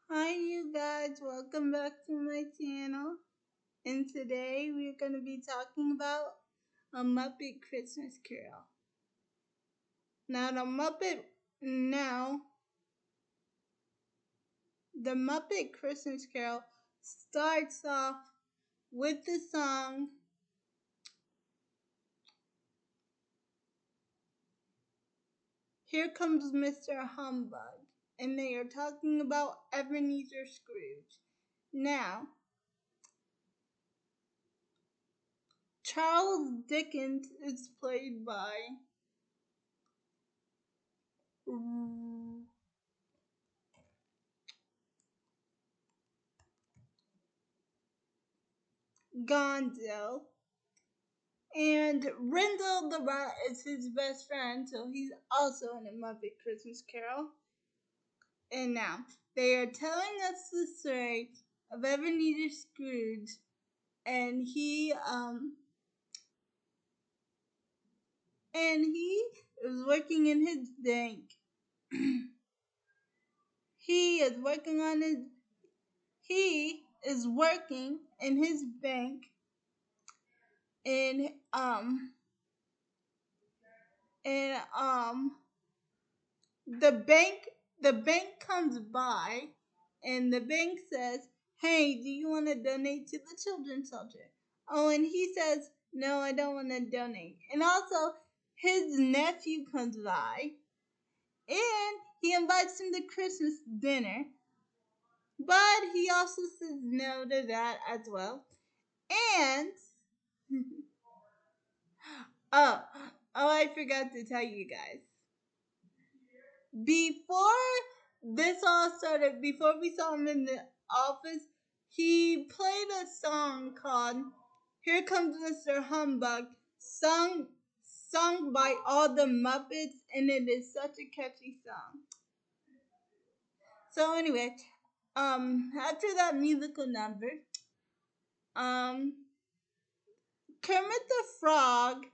Hi you guys, welcome back to my channel. And today we're going to be talking about a Muppet Christmas Carol. Now now the Muppet Christmas Carol starts off with the song Here Comes Mr. Humbug, and they are talking about Ebenezer Scrooge. Now, Charles Dickens is played by Gonzo. And Rendell the Rat is his best friend, so he's also in a Muppet Christmas Carol. And now, they are telling us the story of Ebenezer Scrooge, and he is working in his bank. he is working in his bank, and and the bank comes by, and the bank says, "Hey, do you want to donate to the children's shelter?" Oh, and he says, "No, I don't want to donate." And also, his nephew comes by, and he invites him to Christmas dinner, but he also says no to that as well. And oh, I forgot to tell you guys. Before this all started, before we saw him in the office, he played a song called Here Comes Mr. Humbug, sung by all the Muppets, and it is such a catchy song. So anyway, after that musical number, Kermit the Frog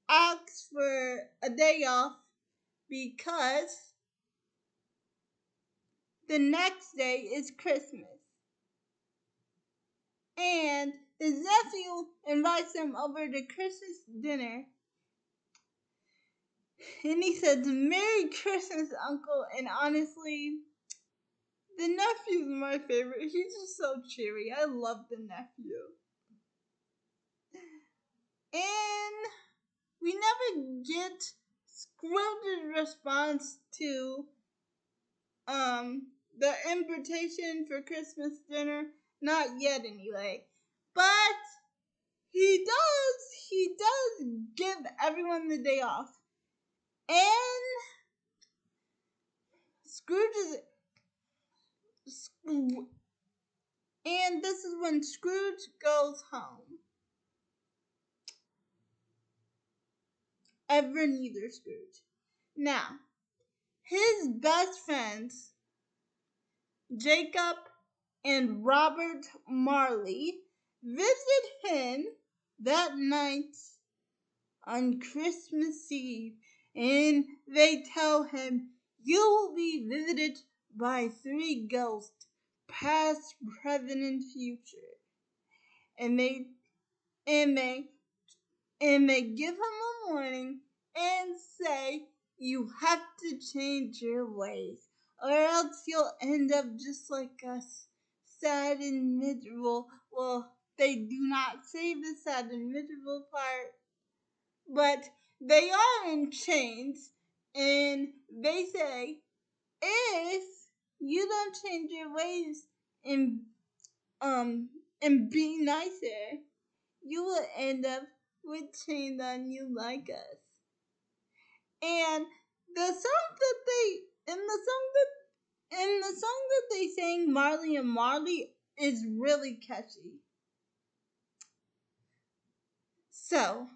asks for a day off because the next day is Christmas. And his nephew invites him over to Christmas dinner. And he says, "Merry Christmas, Uncle." And honestly, the nephew's my favorite. He's just so cheery. I love the nephew. And we never get Scrooge's response to the invitation for Christmas dinner. Not yet anyway. But he does give everyone the day off. And and this is when Scrooge goes home. Ebenezer Scrooge. Now, his best friends, Jacob and Robert Marley, visit him that night on Christmas Eve, and they tell him, "You will be visited by 3 ghosts, past, present, and future." And and they they give him a warning and say, "You have to change your ways, or else you'll end up just like us, sad and miserable." Well, they do not say the sad and miserable part, but they are in chains, and they say, if you don't change your ways and um be nicer, you will end up with chains on you like us. And the song that they in the song that they sang, Marley and Marley, is really catchy. So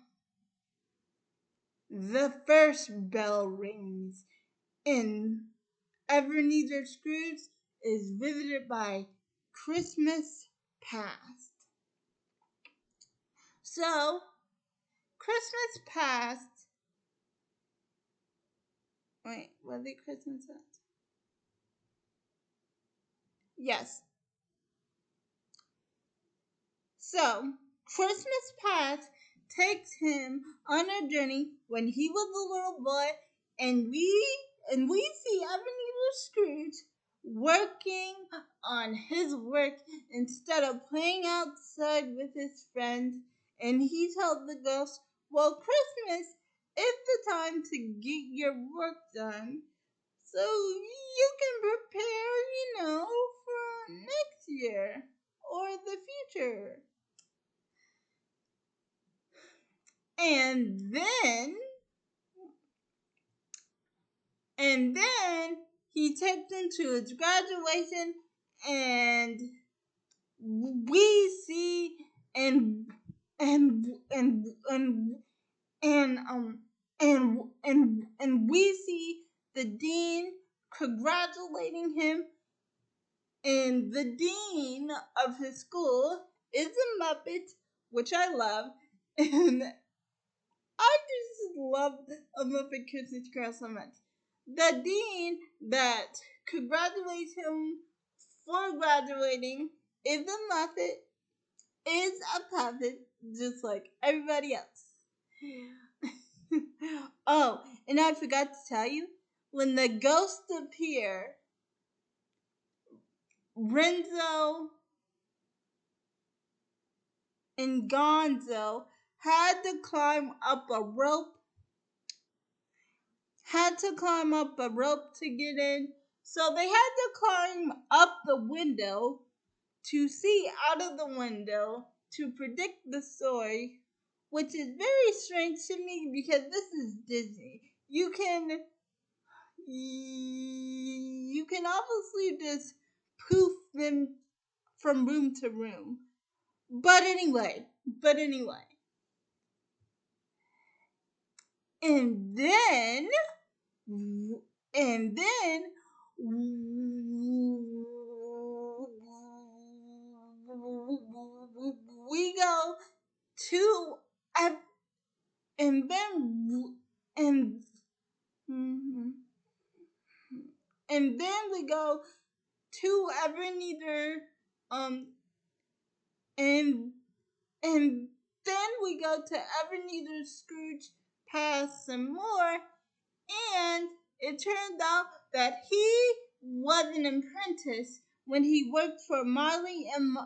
the first bell rings, and Ebenezer Scrooge is visited by Christmas past. So Christmas past. Wait, what did Christmas past? Yes. So, Christmas Past takes him on a journey when he was a little boy, and we see Ebenezer Scrooge working on his work instead of playing outside with his friends. And he tells the ghost, "Well, Christmas is the time to get your work done, so you can prepare, for next year or the future." And then he takes him to his graduation, and we see and and and and and we see the dean congratulating him, and the dean of his school is a Muppet, which I love, and I just love a Muppet Christmas Carol so much. The dean that congratulates him for graduating is a Muppet, is a puppet, just like everybody else. Oh, and I forgot to tell you, when the ghosts appear, Renzo and Gonzo had to climb up a rope to get in. So they had to climb up the window to see out of the window to predict the story, which is very strange to me because this is Disney. You can obviously just poof them from room to room. But anyway, and then and then we go to and then and and then we go to Ebenezer, um and and then we go to Ebenezer Scrooge past some more, and it turns out that he was an apprentice when he worked for Marley and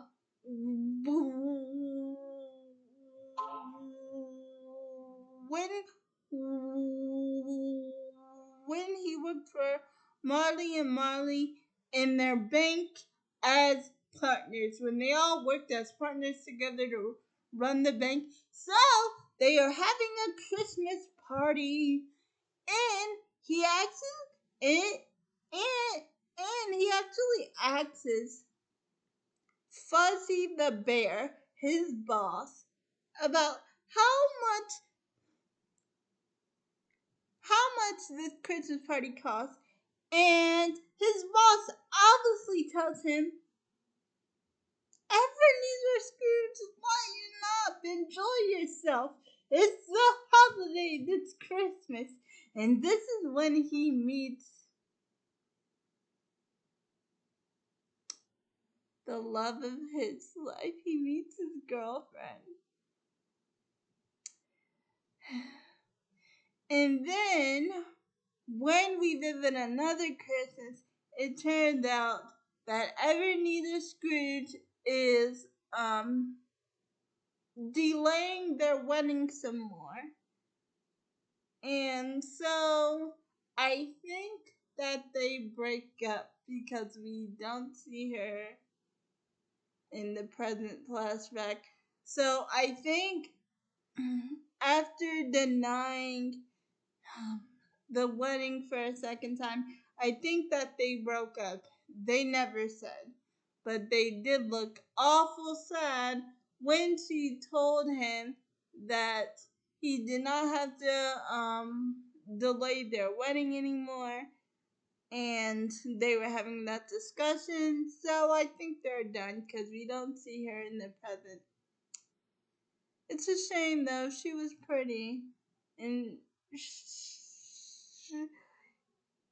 when when he worked for Marley and Marley in their bank as partners, when they all worked as partners together to run the bank. So they are having a Christmas party, and he actually and he actually asks Fuzzy the Bear, his boss, about much how much this Christmas party costs, and his boss obviously tells him, "Ebenezer Scrooge, why you not enjoy yourself? It's the holiday, it's Christmas." And this is when he meets the love of his life. He meets his girlfriend. And then, when we visit another Christmas, it turns out that Ebenezer Scrooge is delaying their wedding some more. And so I think that they break up because we don't see her in the present flashback. So I think after denying the wedding for a second time, I think that they broke up. They never said, but they did look awful sad when she told him that he did not have to delay their wedding anymore, and they were having that discussion. So I think they're done because we don't see her in the present. It's a shame though. She was pretty, and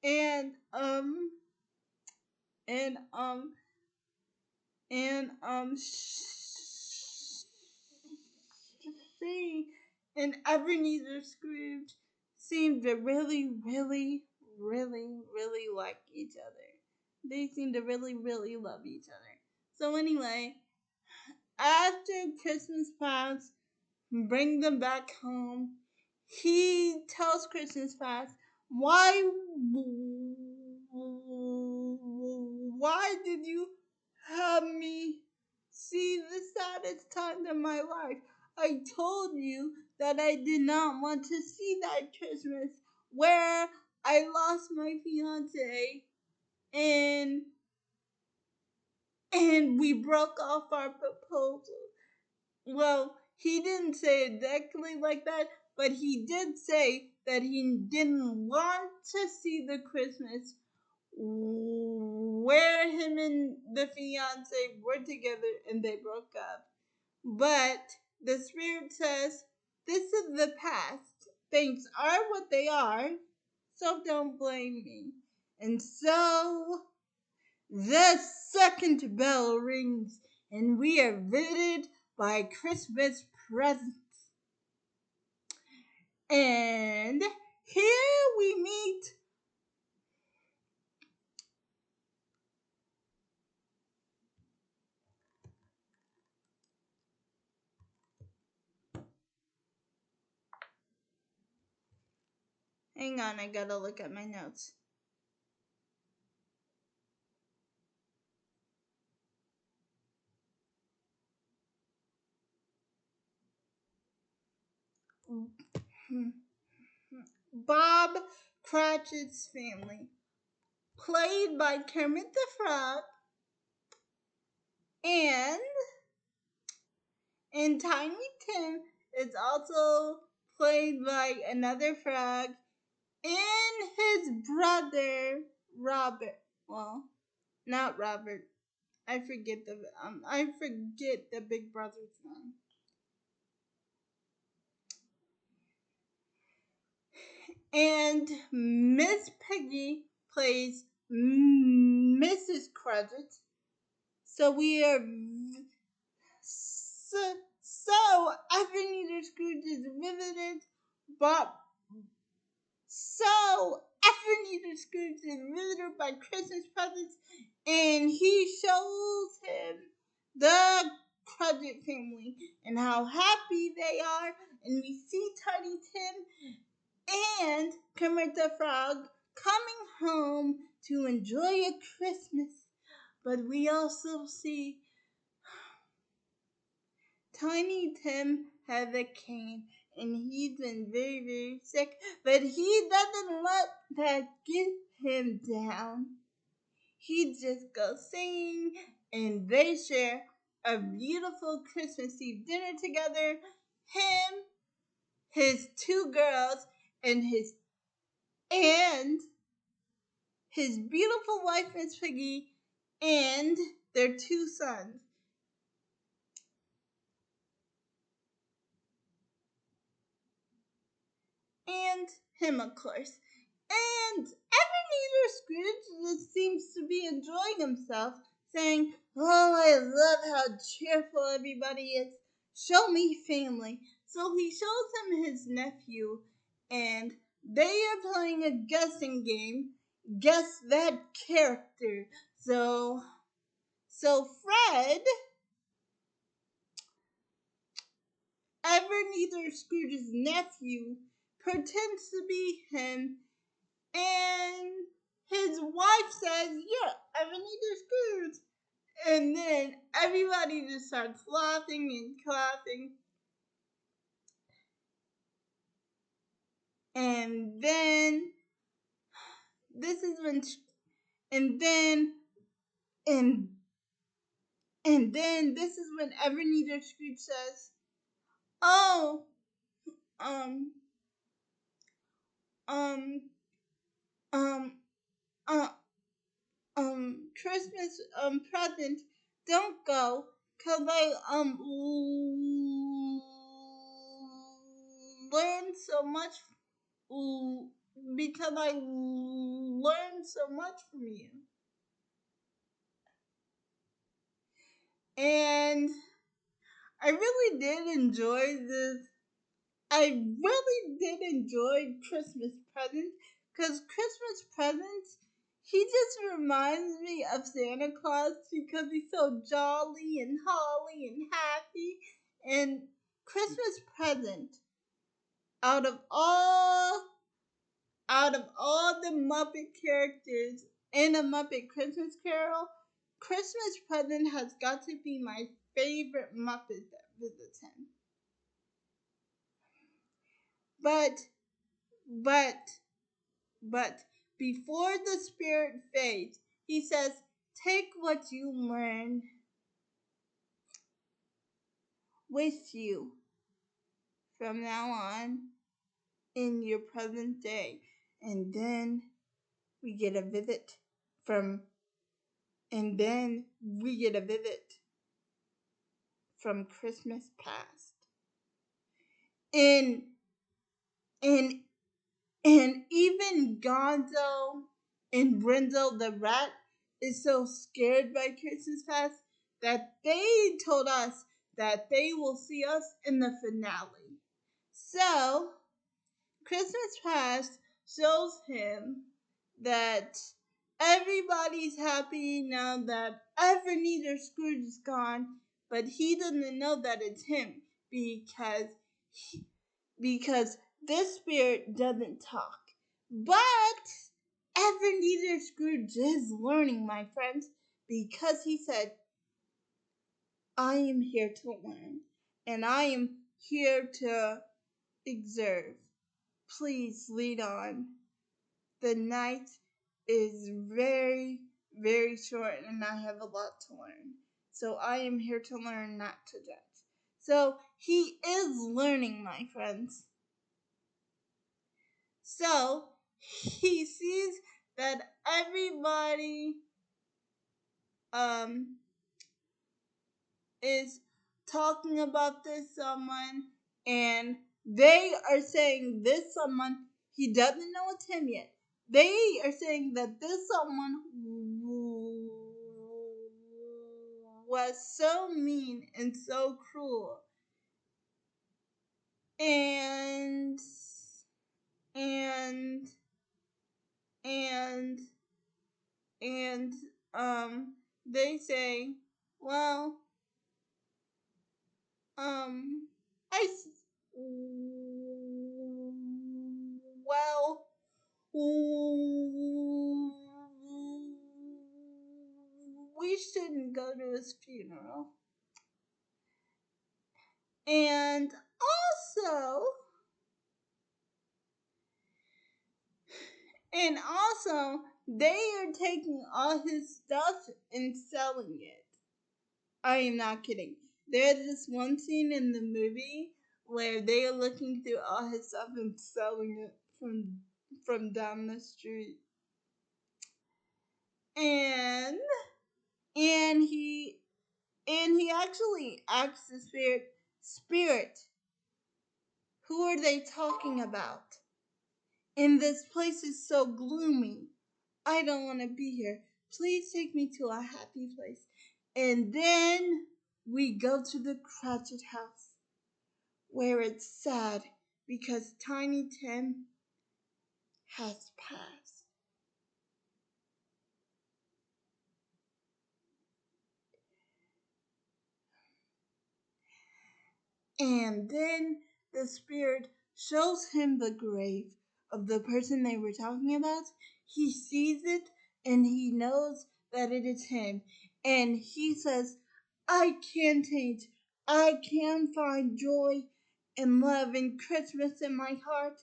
and and and she and Ebenezer Scrooge seemed to really like each other. They seemed to really love each other. So anyway, after Christmas past, bring them back home. He tells Christmas past, why did you have me see the saddest time of my life? I told you that I did not want to see that Christmas where I lost my fiance and we broke off our proposal. Well, he didn't say exactly like that, but he did say that he didn't want to see the Christmas where him and the fiance were together and they broke up. But the Spirit says, this is the past. Things are what they are, so don't blame me. And so the second bell rings, and we are visited by Christmas presents. And here we meet hang on, I gotta look at my notes. Bob Cratchit's family, played by Kermit the Frog, and Tiny Tim is also played by another frog, and his brother Robert. Well, not Robert. I forget the big brother's name. And Miss Piggy plays Mrs. Cratchit. So we are so Ebenezer Scrooge is visited, but so Ebenezer Scrooge is visited by Christmas presents, and he shows him the Cratchit family and how happy they are, and we see Tiny Tim and Kermit the Frog coming home to enjoy a Christmas. But we also see Tiny Tim has a cane and he's been very sick, but he doesn't let that get him down. He just goes singing and they share a beautiful Christmas Eve dinner together. Him, his two girls, and his beautiful wife, Miss Piggy, and their two sons. And him, of course. And Ebenezer Scrooge just seems to be enjoying himself, saying, oh, I love how cheerful everybody is. Show me family. So he shows him his nephew, and they are playing a guessing game. Guess that character. So Fred, Ebenezer Scrooge's nephew, pretends to be him, and his wife says, "You're Ebenezer Scrooge," and then everybody just starts laughing and clapping, and then this is when, and then and then this is when Ebenezer Scrooge says, "Oh, um, um, um, uh, Christmas present, don't go, 'cause I learned so much because I learned so much from you." And I really did enjoy this. I really did enjoy Christmas presents because Christmas presents, he just reminds me of Santa Claus because he's so jolly and holly and happy. And Christmas present, out of all the Muppet characters in a Muppet Christmas Carol, Christmas present has got to be my favorite Muppet that visits him. But But before the spirit fades, he says, take what you learn with you from now on in your present day. And then we get a visit from Christmas past. And and and even Gonzo and Brindle the rat is so scared by Christmas past that they told us that they will see us in the finale. So Christmas past shows him that everybody's happy now that Ebenezer Scrooge is gone, but he doesn't know that it's him because this spirit doesn't talk. But Ebenezer Scrooge is learning, my friends, because he said, I am here to learn, and I am here to observe. Please lead on. The night is very, very short, and I have a lot to learn. So I am here to learn, not to judge. So he is learning, my friends. So he sees that everybody is talking about this someone, and they are saying this someone, he doesn't know it's him yet. They are saying that this someone was so mean and so cruel. And and and and they say, well, I well, we shouldn't go to his funeral. And also, they are taking all his stuff and selling it. I am not kidding. There's this one scene in the movie where they are looking through all his stuff and selling it from down the street. And he actually asks the spirit, who are they talking about? And this place is so gloomy. I don't want to be here. Please take me to a happy place. And then we go to the Cratchit house, where it's sad because Tiny Tim has passed. And then the spirit shows him the grave of the person they were talking about. He sees it and he knows that it is him. And he says, I can change. I can find joy and love and Christmas in my heart.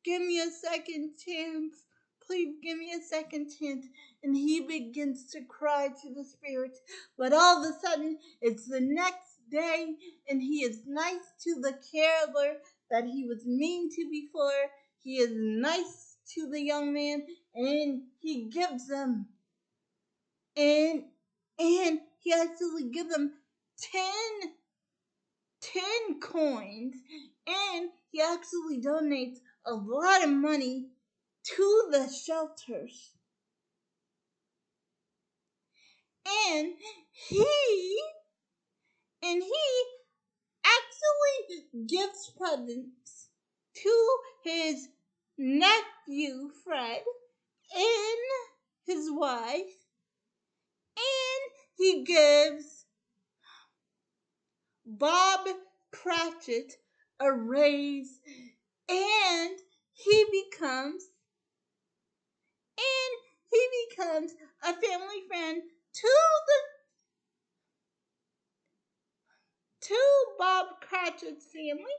Give me a second chance. Please give me a second chance. And he begins to cry to the spirit. But all of a sudden, it's the next day, and he is nice to the caroler that he was mean to before. He is nice to the young man, and he gives them, and he actually gives them 10 coins, and he actually donates a lot of money to the shelters. And he and he actually gives presents to his nephew Fred and his wife, and he gives Bob Cratchit a raise, and he becomes a family friend to Bob Cratchit's family.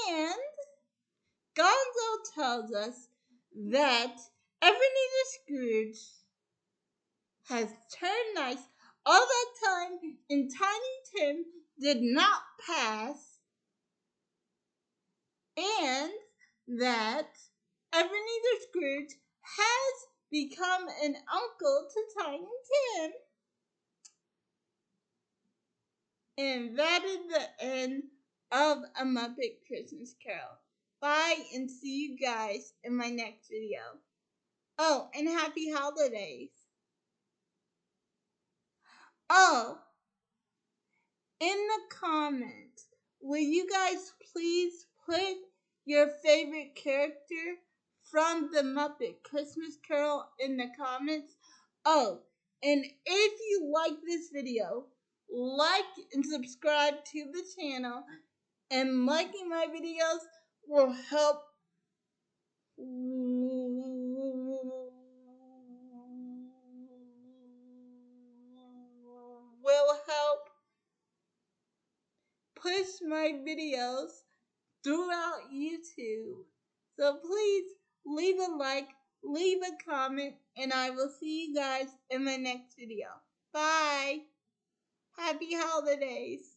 And Gonzo tells us that Ebenezer Scrooge has turned nice all that time, and Tiny Tim did not pass, and that Ebenezer Scrooge has become an uncle to Tiny Tim. And that is the end of A Muppet Christmas Carol. Bye, and see you guys in my next video. Oh, and happy holidays. Oh, in the comments, will you guys please put your favorite character from the Muppet Christmas Carol in the comments? Oh, and if you like this video, like and subscribe to the channel, and liking my videos will help push my videos throughout YouTube. So please leave a like, leave a comment, and I will see you guys in my next video. Bye. Happy holidays.